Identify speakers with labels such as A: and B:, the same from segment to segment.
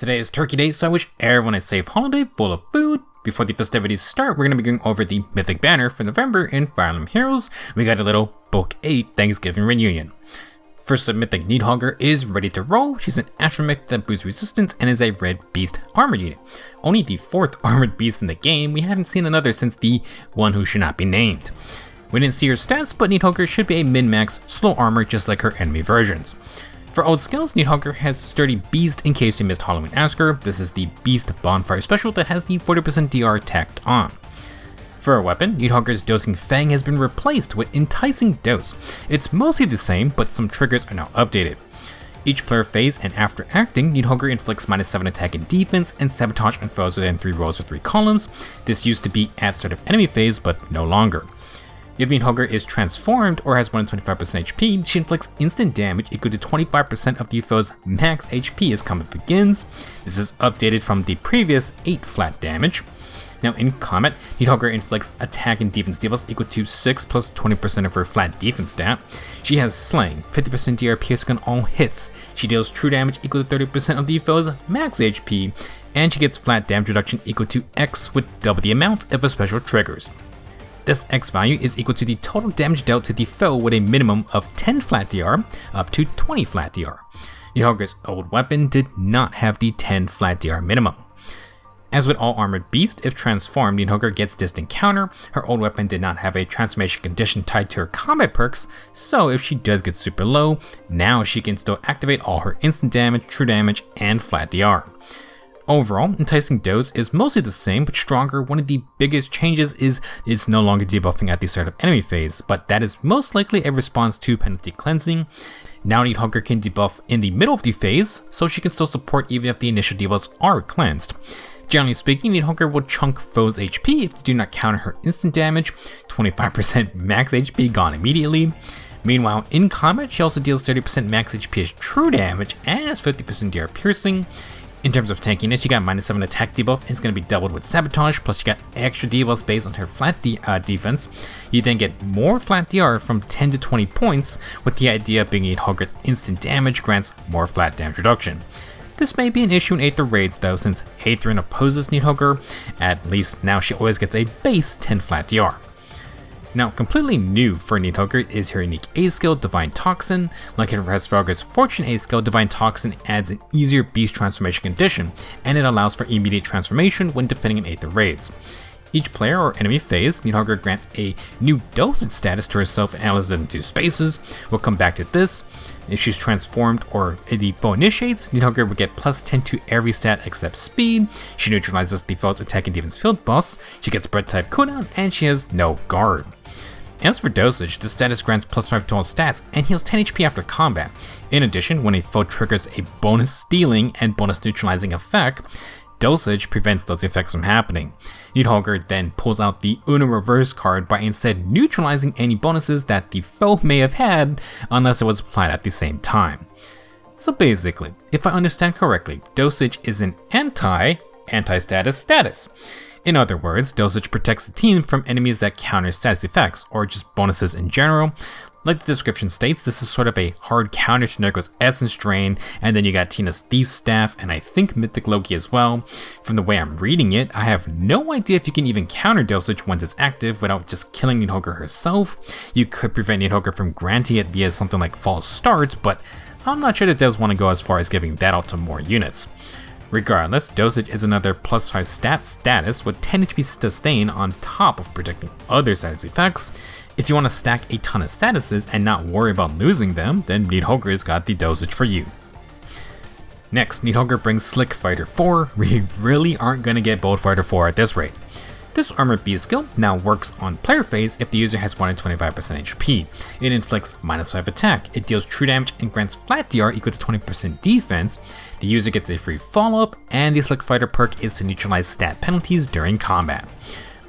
A: Today is Turkey Day, so I wish everyone a safe holiday full of food. Before the festivities start, we're going to be going over the Mythic Banner for November in Fire Emblem Heroes. We got a little Book 8 Thanksgiving reunion. First up, Mythic Níðhöggr is ready to roll. She's an astromech that boosts resistance and is a red beast armor unit. Only the 4th armored beast in the game, we haven't seen another since the one who should not be named. We didn't see her stats, but Níðhöggr should be a min-max slow armor just like her enemy versions. For old skills, Níðhöggr has Sturdy Beast in case you missed Halloween Asker. This is the Beast Bonfire special that has the 40% DR tacked on. For a weapon, Níðhöggr's Dosing Fang has been replaced with Enticing Dose. It's mostly the same, but some triggers are now updated. Each player phase and after acting, Níðhöggr inflicts -7 attack and defense and sabotage on foes within 3 rows or 3 columns. This used to be at start of enemy phase, but no longer. If Níðhöggr is transformed or has 125% HP, she inflicts instant damage equal to 25% of the foe's max HP as combat begins. This is updated from the previous 8 flat damage. Now in combat, Níðhöggr inflicts attack and defense debuffs equal to 6 plus 20% of her flat defense stat. She has Slaying, 50% DR piercing on all hits. She deals true damage equal to 30% of the foe's max HP, and she gets flat damage reduction equal to X with double the amount if a special triggers. This X value is equal to the total damage dealt to the foe with a minimum of 10 flat DR up to 20 flat DR. Níðhöggr's old weapon did not have the 10 flat DR minimum. As with all armored beasts, if transformed, Níðhöggr gets distant counter. Her old weapon did not have a transformation condition tied to her combat perks, so if she does get super low, now she can still activate all her instant damage, true damage, and flat DR. Overall, Enticing Dose is mostly the same but stronger. One of the biggest changes is it's no longer debuffing at the start of enemy phase, but that is most likely a response to penalty cleansing. Now Níðhöggr can debuff in the middle of the phase, so she can still support even if the initial debuffs are cleansed. Generally speaking, Níðhöggr will chunk foes' HP if they do not counter her instant damage, 25% max HP gone immediately. Meanwhile, in combat, she also deals 30% max HP as true damage and has 50% DR piercing. In terms of tankiness, you got -7 attack debuff, and it's going to be doubled with sabotage, plus you got extra debuffs based on her flat defense. You then get more flat DR from 10 to 20 points, with the idea being Níðhöggr's instant damage grants more flat damage reduction. This may be an issue in Aether raids though, since Hathrin opposes Níðhöggr. At least now she always gets a base 10 flat DR. Now, completely new for Níðhöggr is her unique A skill, Divine Toxin. Like her Hesvelgr's Fortune A skill, Divine Toxin adds an easier beast transformation condition, and it allows for immediate transformation when defending in Aether raids. Each player or enemy phase, Níðhöggr grants a new dosage status to herself and allows them to spaces. We'll come back to this. If she's transformed or the foe initiates, Níðhöggr will get +10 to every stat except speed. She neutralizes the foe's attack and defense field buffs. She gets bread type cooldown, and she has no guard. As for Dosage, this status grants +5 to all stats and heals 10 HP after combat. In addition, when a foe triggers a bonus stealing and bonus neutralizing effect, Dosage prevents those effects from happening. Níðhöggr then pulls out the Uno Reverse card by instead neutralizing any bonuses that the foe may have had unless it was applied at the same time. So basically, if I understand correctly, Dosage is an anti-status status. In other words, Dosage protects the team from enemies that counter status effects, or just bonuses in general. Like the description states, this is sort of a hard counter to Nergo's Essence Drain, and then you got Tina's Thief's Staff, and I think Mythic Loki as well. From the way I'm reading it, I have no idea if you can even counter Dosage once it's active without just killing Níðhöggr herself. You could prevent Níðhöggr from granting it via something like False Start, but I'm not sure that devs want to go as far as giving that out to more units. Regardless, Dosage is another +5 stat status with 10 HP sustain on top of protecting other status effects. If you want to stack a ton of statuses and not worry about losing them, then Níðhöggr's got the Dosage for you. Next, Níðhöggr brings Slick Fighter 4. We really aren't going to get Bold Fighter 4 at this rate. This Armored Beast skill now works on player phase if the user has 125% HP. It inflicts -5 attack, it deals true damage and grants flat DR equal to 20% defense. The user gets a free follow-up, and the Slick Fighter perk is to neutralize stat penalties during combat.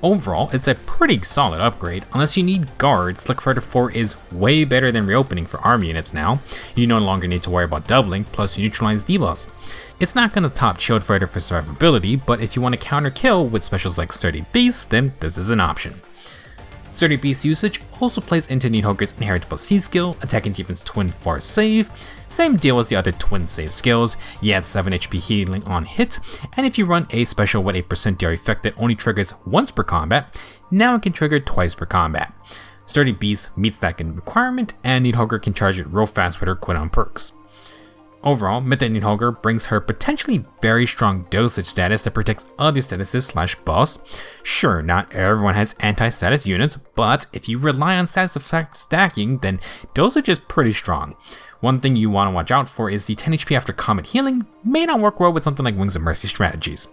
A: Overall, it's a pretty solid upgrade. Unless you need guard, Slick Fighter 4 is way better than reopening for army units now. You no longer need to worry about doubling, plus you neutralize debuffs. It's not going to top Shield Fighter for survivability, but if you want to counter kill with specials like Sturdy Beast, then this is an option. Sturdy Beast usage also plays into Níðhöggr's inheritable C skill, attack and defense twin for save. Same deal as the other twin save skills, you add 7 HP healing on hit, and if you run a special with a % DR effect that only triggers once per combat, now it can trigger twice per combat. Sturdy Beast meets that requirement, and Níðhöggr can charge it real fast with her cooldown perks. Overall, Mythic Níðhöggr brings her potentially very strong Dosage status that protects other statuses / boss. Sure, not everyone has anti-status units, but if you rely on status effect stacking, then Dosage is pretty strong. One thing you want to watch out for is the 10 HP after combat healing may not work well with something like Wings of Mercy strategies.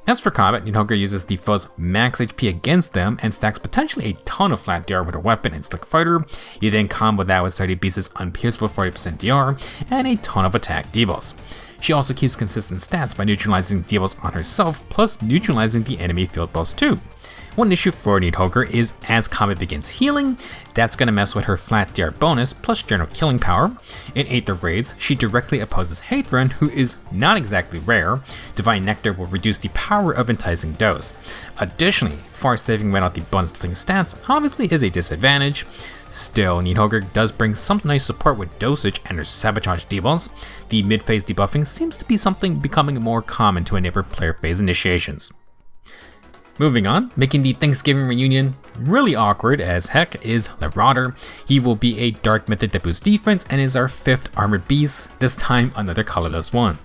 A: As for combat, Níðhöggr uses the foe's max HP against them and stacks potentially a ton of flat DR with her weapon and Slick Fighter. You then combo that with Sturdy Beast's unpierceable 40% DR and a ton of attack debuffs. She also keeps consistent stats by neutralizing debuffs on herself plus neutralizing the enemy field boss too. One issue for Níðhöggr is as combat begins healing, that's going to mess with her flat DR bonus plus general killing power. In Aether Raids, she directly opposes Hathrun, who is not exactly rare. Divine Nectar will reduce the power of enticing dose. Additionally, far saving without the bonus plus stats obviously is a disadvantage. Still, Níðhöggr does bring some nice support with Dosage and her sabotage debuffs. The mid-phase debuffing seems to be something becoming more common to enable player phase initiations. Moving on, making the Thanksgiving reunion really awkward as heck is Læraðr. He will be a dark mythic that boosts defense and is our 5th armored beast, this time another colorless one.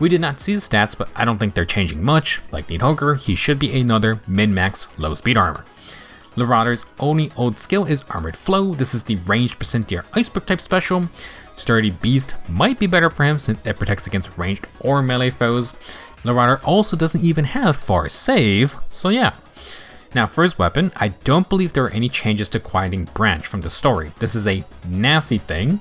A: We did not see his stats, but I don't think they're changing much. Like Níðhöggr, he should be another min-max low speed armor. Læraðr's only old skill is Armored Flow. This is the ranged % DR Iceberg type special. Sturdy Beast might be better for him since it protects against ranged or melee foes. Læraðr also doesn't even have far save, so yeah. Now for his weapon, I don't believe there are any changes to Quieting Branch from the story. This is a nasty thing.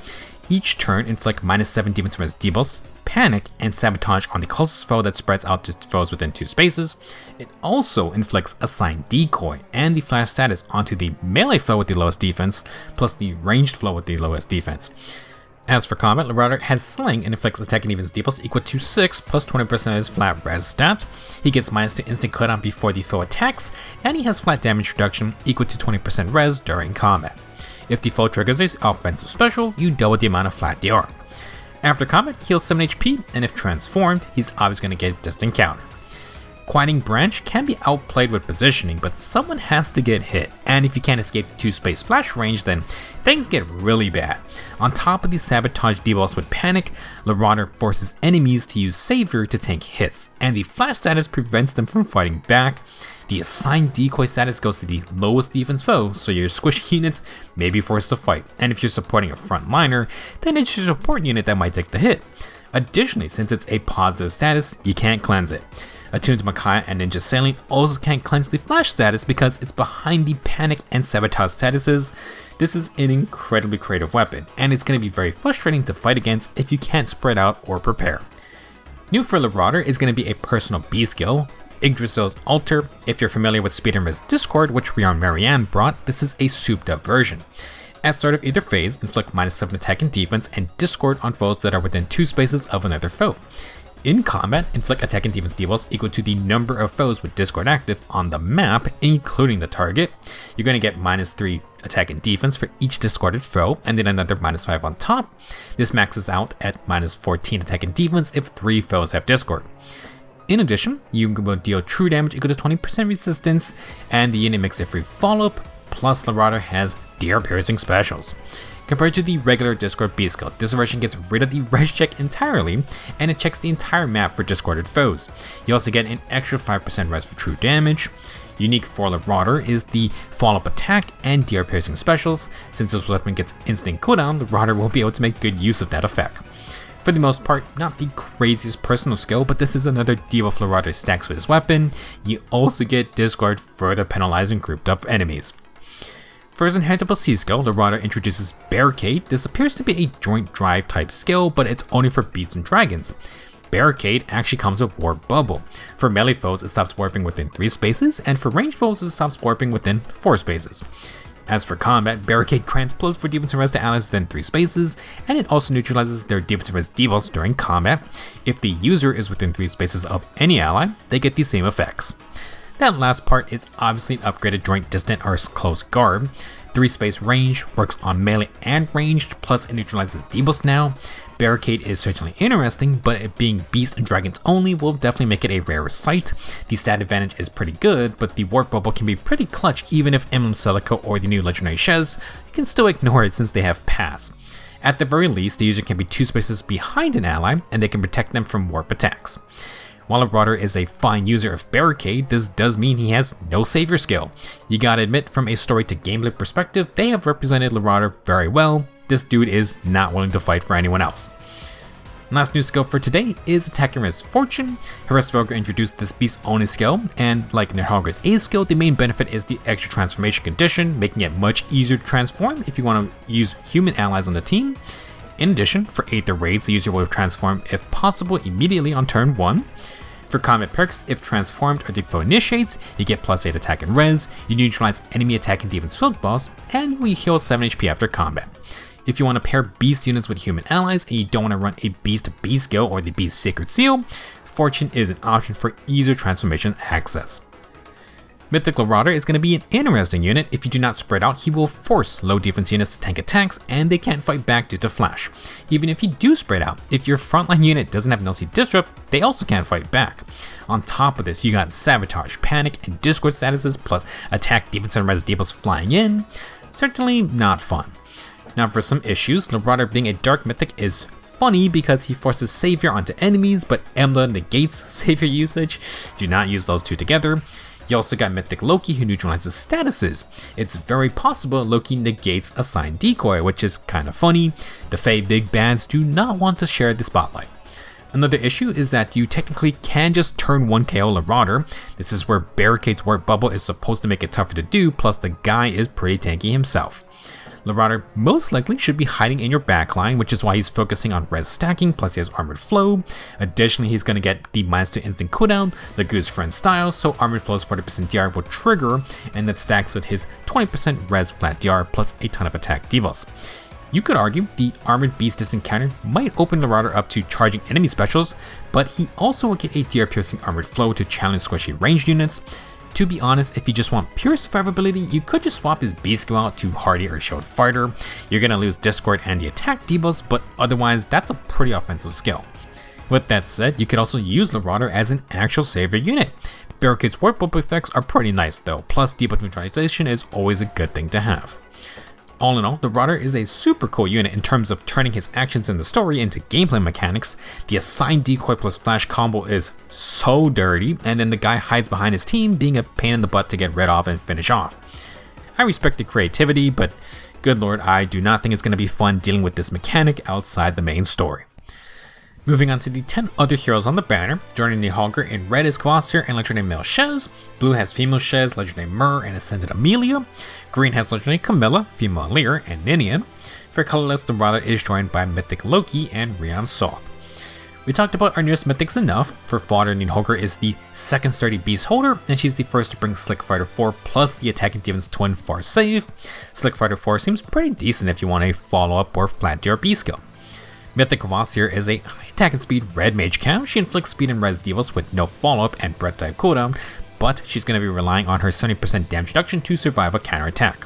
A: Each turn inflict -7 defense from his debuffs, panic, and sabotage on the closest foe that spreads out to foes within 2 spaces. It also inflicts Assign Decoy and the flash status onto the melee foe with the lowest defense, plus the ranged foe with the lowest defense. As for combat, Læraðr has Sling and inflicts attack and defense debuffs equal to 6 plus 20% of his flat res stat. He gets -2 instant cooldown before the foe attacks, and he has flat damage reduction equal to 20% res during combat. If the foe triggers his offensive special, you double the amount of flat DR. After combat, heals 7 HP, and if transformed, he's obviously going to get distant counter. Quieting Branch can be outplayed with positioning, but someone has to get hit, and if you can't escape the 2-space splash range, then things get really bad. On top of the sabotage debuffs with panic, Læraðr forces enemies to use Savior to tank hits, and the flash status prevents them from fighting back. The Assigned Decoy status goes to the lowest defense foe, so your squishy units may be forced to fight, and if you're supporting a frontliner, then it's your support unit that might take the hit. Additionally, since it's a positive status, you can't cleanse it. Attuned Makai and Ninja Sailing also can't cleanse the flash status because it's behind the panic and sabotage statuses. This is an incredibly creative weapon, and it's going to be very frustrating to fight against if you can't spread out or prepare. New for Læraðr is going to be a personal B skill, Yggdrasil's Altar. If you're familiar with Speedrunner's Discord, which Rearmed brought, this is a souped up version. At start of either phase, inflict -7 attack and defense and Discord on foes that are within 2 spaces of another foe. In combat, inflict attack and defense debuffs equal to the number of foes with Discord active on the map, including the target. You're going to get -3 attack and defense for each discarded foe, and then another -5 on top. This maxes out at -14 attack and defense if 3 foes have Discord. In addition, you will deal true damage equal to 20% resistance, and the unit makes a free follow-up, plus Læraðr has DR piercing specials. Compared to the regular Discord B skill, this version gets rid of the res check entirely, and it checks the entire map for discarded foes. You also get an extra 5% res for true damage. Unique for Læraðr is the follow-up attack and DR piercing specials. Since this weapon gets instant cooldown, Læraðr will be able to make good use of that effect. For the most part, not the craziest personal skill, but this is another debuff Læraðr stacks with his weapon. You also get Discard, further penalizing grouped up enemies. For his inheritable C skill, Læraðr introduces Barricade. This appears to be a joint drive type skill, but it's only for beasts and dragons. Barricade actually comes with Warp Bubble. For melee foes, it stops warping within 3 spaces, and for ranged foes, it stops warping within 4 spaces. As for combat, Barricade grants plus for defense and res to allies within 3 spaces, and it also neutralizes their defense and res debuffs during combat. If the user is within 3 spaces of any ally, they get the same effects. That last part is obviously an upgraded joint distant or close guard. 3 space range, works on melee and ranged, plus it neutralizes debuffs now. Barricade is certainly interesting, but it being beast and dragons only will definitely make it a rarer sight. The stat advantage is pretty good, but the warp bubble can be pretty clutch even if Emblem Celica or the new legendary Shez, you can still ignore it since they have pass. At the very least, the user can be 2 spaces behind an ally, and they can protect them from warp attacks. While Læraðr is a fine user of Barricade, this does mean he has no savior skill. You gotta admit, from a story to gameplay perspective, they have represented Læraðr very well. This dude is not willing to fight for anyone else. Last new skill for today is attacking Res Fortune. Níðhöggr introduced this beast only skill, and like Níðhöggr's A skill, the main benefit is the extra transformation condition, making it much easier to transform if you want to use human allies on the team. In addition, for Aether raids, the user will transform if possible immediately on turn 1. For combat perks, if transformed or the foe initiates, you get +8 attack and res, you neutralize enemy attack and defense field boss, and we heal 7 HP after combat. If you want to pair beast units with human allies and you don't want to run a beast B skill or the beast sacred seal, Fortune is an option for easier transformation access. Mythic Læraðr is going to be an interesting unit. If you do not spread out, he will force low defense units to tank attacks and they can't fight back due to flash. Even if you do spread out, if your frontline unit doesn't have no C disrupt, they also can't fight back. On top of this, you got Sabotage, Panic, and Discord statuses plus attack, defense, and res debuffs flying in. Certainly not fun. Now for some issues, Læraðr being a dark mythic is funny because he forces Savior onto enemies, but Embla negates Savior usage. Do not use those two together. You also got Mythic Loki who neutralizes statuses. It's very possible Loki negates Assigned Decoy, which is kind of funny. The Fae big bads do not want to share the spotlight. Another issue is that you technically can just turn 1 KO Læraðr. This is where Barricade's warp bubble is supposed to make it tougher to do, plus the guy is pretty tanky himself. Læraðr most likely should be hiding in your backline, which is why he's focusing on res stacking, plus he has armored flow. Additionally, he's going to get the -2 instant cooldown, the Goose Friend style, so armored flow's 40% DR will trigger, and that stacks with his 20% res flat DR plus a ton of attack debuffs. You could argue the armored beast encounter might open Læraðr up to charging enemy specials, but he also will get a DR piercing armored flow to challenge squishy ranged units. To be honest, if you just want pure survivability, you could just swap his B skill out to Hardy or Shield Fighter. You're going to lose Discord and the attack debuffs, but otherwise that's a pretty offensive skill. With that said, you could also use Læraðr as an actual savior unit. Barricade's warp bubble effects are pretty nice though, plus debuff neutralization is always a good thing to have. All in all, Læraðr is a super cool unit in terms of turning his actions in the story into gameplay mechanics. The Assigned Decoy plus flash combo is so dirty, and then the guy hides behind his team, being a pain in the butt to get rid of and finish off. I respect the creativity, but good lord, I do not think it's going to be fun dealing with this mechanic outside the main story. Moving on to the 10 other heroes on the banner, joining Níðhöggr in red is Kvasir and legendary male Shez, blue has female Shez, legendary Myrrh and ascended Amelia, green has legendary Camilla, female Alear and Ninian. For Colorless, Læraðr is joined by Mythic Loki and Rearmed Sothe. We talked about our newest mythics enough. For fodder, Níðhöggr is the second sturdy beast holder, and she's the first to bring Slick Fighter 4 plus the attack and defense twin for save. Slick Fighter 4 seems pretty decent if you want a follow-up or flat DRB skill. Mythic Kvasir is a high attack and speed red mage cow. She inflicts speed and res debuffs with no follow-up and breath type cooldown, but she's going to be relying on her 70% damage reduction to survive a counterattack.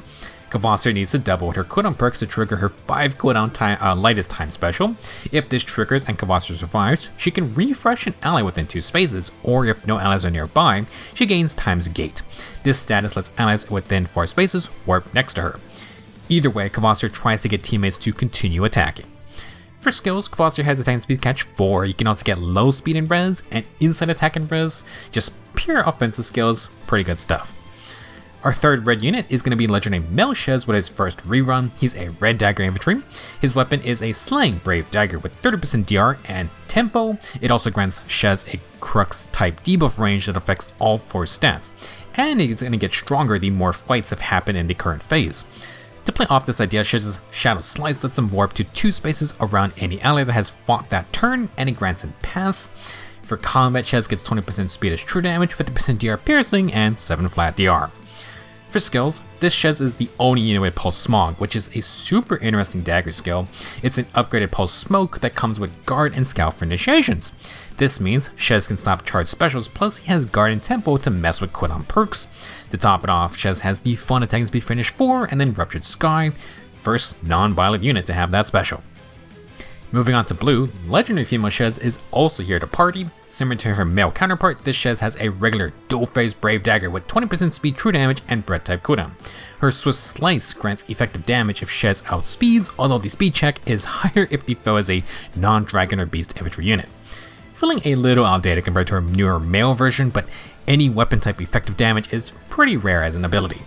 A: Kvasir needs to double with her cooldown perks to trigger her 5 cooldown lightest time special. If this triggers and Kvasir survives, she can refresh an ally within 2 spaces, or if no allies are nearby, she gains times gate. This status lets allies within 4 spaces warp next to her. Either way, Kvasir tries to get teammates to continue attacking. For skills, Kvasir has attack and speed catch 4, you can also get low speed and res, and inside attack and res, just pure offensive skills, pretty good stuff. Our third red unit is going to be legendary male Shez with his first rerun. He's a red dagger infantry. His weapon is a slaying brave dagger with 30% DR and tempo. It also grants Shez a crux type debuff range that affects all 4 stats, and it's going to get stronger the more fights have happened in the current phase. To play off this idea, Shez's Shadow Slice lets him warp to 2 spaces around any ally that has fought that turn, and it grants him pass. For combat, Shez gets 20% speed as true damage, 50% DR piercing, and 7 flat DR. For skills, this Shez is the only unit with Pulse Smog, which is a super interesting dagger skill. It's an upgraded Pulse Smoke that comes with Guard and Scout for initiations. This means Shez can stop charged specials, plus he has Guard and Tempo to mess with cooldown perks. To top it off, Shez has the fun attacking speed finish 4 and then Ruptured Sky, first non-violent unit to have that special. Moving on to blue, legendary female Shez is also here to party. Similar to her male counterpart, this Shez has a regular dual-phase Brave Dagger with 20% speed true damage and breath type cooldown. Her Swift Slice grants effective damage if Shez outspeeds, although the speed check is higher if the foe is a non-dragon or beast infantry unit. Feeling a little outdated compared to her newer male version, but any weapon type effective damage is pretty rare as an ability.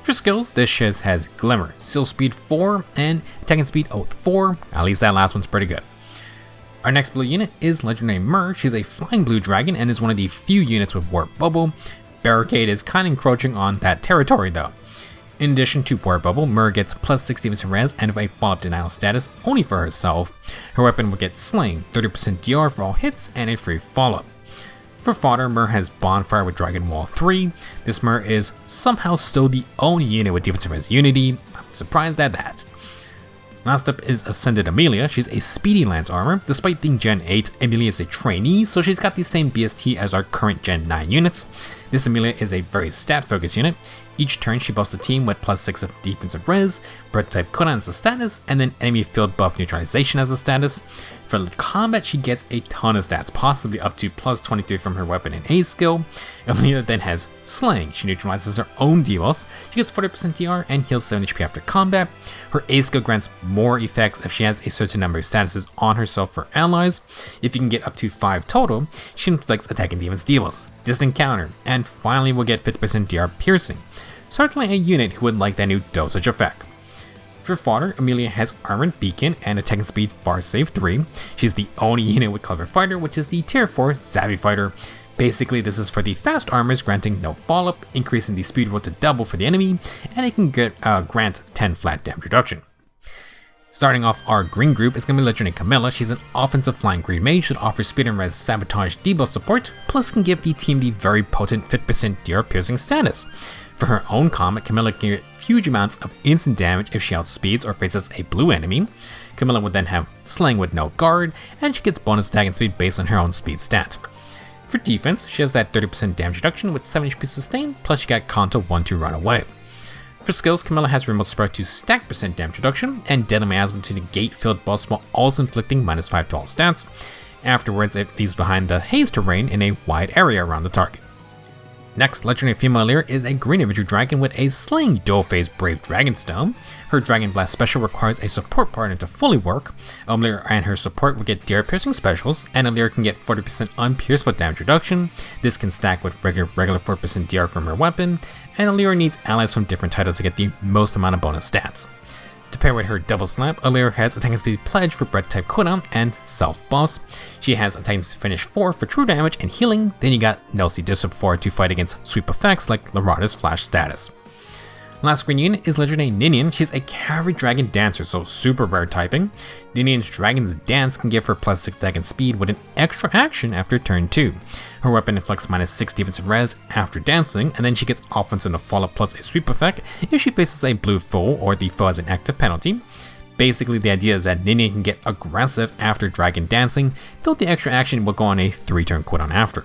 A: For skills, this Shez has Glimmer, Seal Speed 4, and Attacking Speed Oath 4, at least that last one's pretty good. Our next blue unit is legendary Myrrh. She's a flying blue dragon and is one of the few units with Warp Bubble. Barricade is kinda encroaching on that territory though. In addition to Warp Bubble, Myrrh gets plus 60 defense res and a follow-up denial status only for herself. Her weapon will get Slaying, 30% DR for all hits, and a free follow-up. For fodder, Myrrh has Bonfire with Dragon Wall 3. This Myrrh is somehow still the only unit with defensive res Unity. I'm surprised at that. Last up is Ascended Amelia. She's a speedy lance armor. Despite being Gen 8, Amelia is a trainee, so she's got the same BST as our current Gen 9 units. This Amelia is a very stat-focused unit. Each turn she buffs the team with plus 6 of defensive res, breath type cooldown as a status, and then enemy field buff neutralization as a status. For combat, she gets a ton of stats, possibly up to plus 23 from her weapon and A skill. Amelia then has Slaying. She neutralizes her own debuffs. She gets 40% DR and heals 7 HP after combat. Her A skill grants more effects if she has a certain number of statuses on herself or allies. If you can get up to 5 total, she inflicts attack and defense debuffs, distant counter, and finally will get 50% DR piercing. Certainly a unit who would like that new Dosage effect. For fodder, Amelia has Armored Beacon and attacking speed Far Save 3. She's the only unit with Clever Fighter, which is the tier 4 Savvy Fighter. Basically, this is for the fast armors, granting no follow-up, increasing the speed roll to double for the enemy, and it can grant 10 flat damage reduction. Starting off our green group is going to be legendary Camilla. She's an offensive flying green mage that offers speed and res sabotage debuff support, plus can give the team the very potent 50% DR piercing status. For her own combat, Camilla can get huge amounts of instant damage if she outspeeds or faces a blue enemy. Camilla would then have Slaying with no guard, and she gets bonus attack and speed based on her own speed stat. For defense, she has that 30% damage reduction with 7 HP sustain, plus she got Kanto 1 to run away. For skills, Camilla has Remote Spread to stack percent damage reduction, and Deadly Miasma to negate field buffs while also inflicting -5 to all stats. Afterwards, it leaves behind the haze terrain in a wide area around the target. Next, legendary female Alear is a green infantry dragon with a Slaying dual-phase Brave Dragonstone. Her Dragon Blast special requires a support partner to fully work. Alear and her support will get DR piercing specials, and Alear can get 40% unpierceable damage reduction. This can stack with regular 4% DR from her weapon, and Alear needs allies from different titles to get the most amount of bonus stats. To pair with her Double Slap, Alear has attacking speed pledge for breath type cooldown and self boss. She has attacking speed finish 4 for true damage and healing. Then you got Nelsie Disrupt 4 to fight against sweep effects like Larada's flash status. Last green unit is legendary Ninian. She's a cavalry dragon dancer, so super rare typing. Ninian's Dragon's Dance can give her plus 6 attack and speed with an extra action after turn 2. Her weapon inflicts -6 defensive res after dancing, and then she gets offense in a follow-up plus a sweep effect if she faces a blue foe or the foe has an active penalty. Basically, the idea is that Ninian can get aggressive after dragon dancing, though the extra action will go on a 3-turn cooldown after.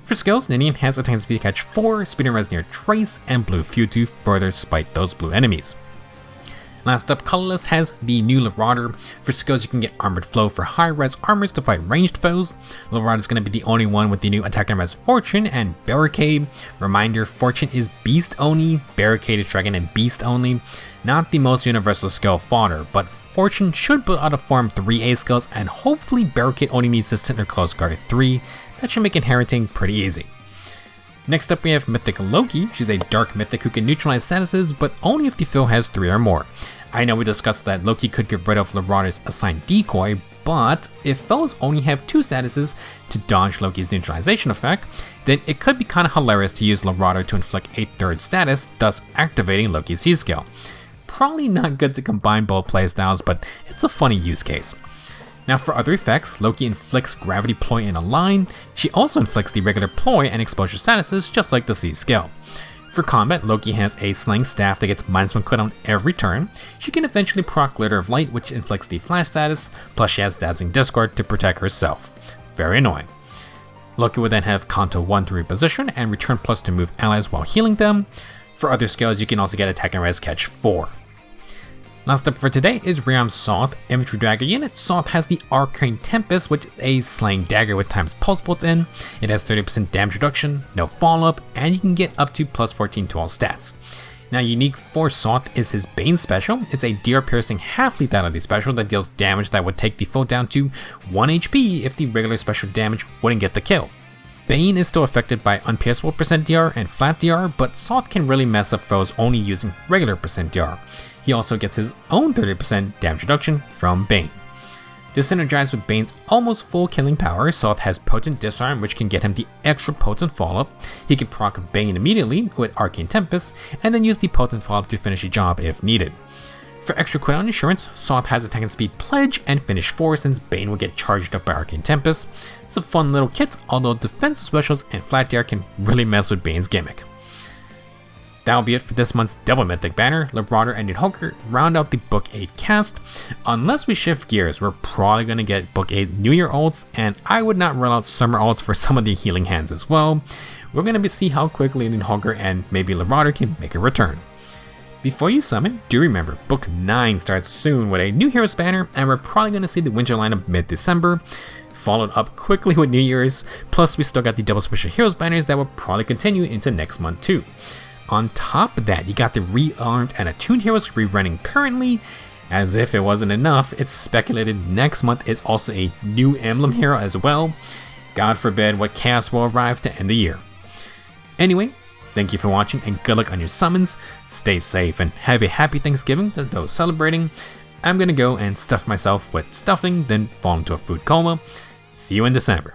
A: For skills, Ninian has attacking speed catch 4, speed and res near trace, and blue feud to further spite those blue enemies. Last up, Colorless has the new Læraðr. For skills, you can get Armored Flow for high res armors to fight ranged foes. Læraðr is going to be the only one with the new attack and res Fortune and Barricade. Reminder, Fortune is beast only, Barricade is dragon and beast only. Not the most universal skill fodder, but Fortune should build out of form 3A skills, and hopefully Barricade only needs to sit or close guard 3. That should make inheriting pretty easy. Next up we have Mythic Loki. She's a dark mythic who can neutralize statuses, but only if the foe has 3 or more. I know we discussed that Loki could get rid of Læraðr's assigned decoy, but if foes only have 2 statuses to dodge Loki's neutralization effect, then it could be kinda hilarious to use Læraðr to inflict a 3rd status, thus activating Loki's C-skill. Probably not good to combine both playstyles, but it's a funny use case. Now for other effects, Loki inflicts Gravity Ploy in a line. She also inflicts the regular Ploy and Exposure statuses just like the C skill. For combat, Loki has a slaying staff that gets -1 cooldown every turn. She can eventually proc Glitter of Light, which inflicts the flash status, plus she has Dazzling Discord to protect herself. Very annoying. Loki would then have Kanto 1 to reposition and return plus to move allies while healing them. For other skills, you can also get attack and res catch 4. Last up for today is Rearmed Sothe, Infantry Dagger unit. Sothe has the Arcane Tempest, which is a slaying dagger with times pulse built in. It has 30% damage reduction, no follow up, and you can get up to +14 to all stats. Now unique for Sothe is his Bane special. It's a DR piercing half lethality special that deals damage that would take the foe down to 1 HP if the regular special damage wouldn't get the kill. Bane is still affected by unpierceable % DR and flat DR, but Sothe can really mess up foes only using regular %DR. He also gets his own 30% damage reduction from Bane. This synergizes with Bane's almost full killing power. Sothe has Potent Disarm, which can get him the extra potent follow-up. He can proc Bane immediately with Arcane Tempest, and then use the potent follow-up to finish a job if needed. For extra cooldown insurance, Sothe has Attack and Speed Pledge and Finish 4 since Bane will get charged up by Arcane Tempest. It's a fun little kit, although defense specials and flat DR can really mess with Bane's gimmick. That'll be it for this month's Double Mythic Banner. Læraðr and Níðhöggr round out the Book 8 cast. Unless we shift gears, we're probably going to get Book 8 New Year ults, and I would not rule out Summer ults for some of the healing hands as well. We're going to see how quickly Níðhöggr and maybe Læraðr can make a return. Before you summon, do remember, Book 9 starts soon with a new Heroes banner, and we're probably going to see the Winter lineup mid-December, followed up quickly with New Year's, plus we still got the Double Special Heroes banners that will probably continue into next month too. On top of that, you got the Rearmed and Attuned Heroes rerunning currently. As if it wasn't enough, it's speculated next month is also a new emblem hero as well. God forbid what chaos will arrive to end the year. Anyway, thank you for watching and good luck on your summons. Stay safe and have a happy Thanksgiving to those celebrating. I'm gonna go and stuff myself with stuffing, then fall into a food coma. See you in December.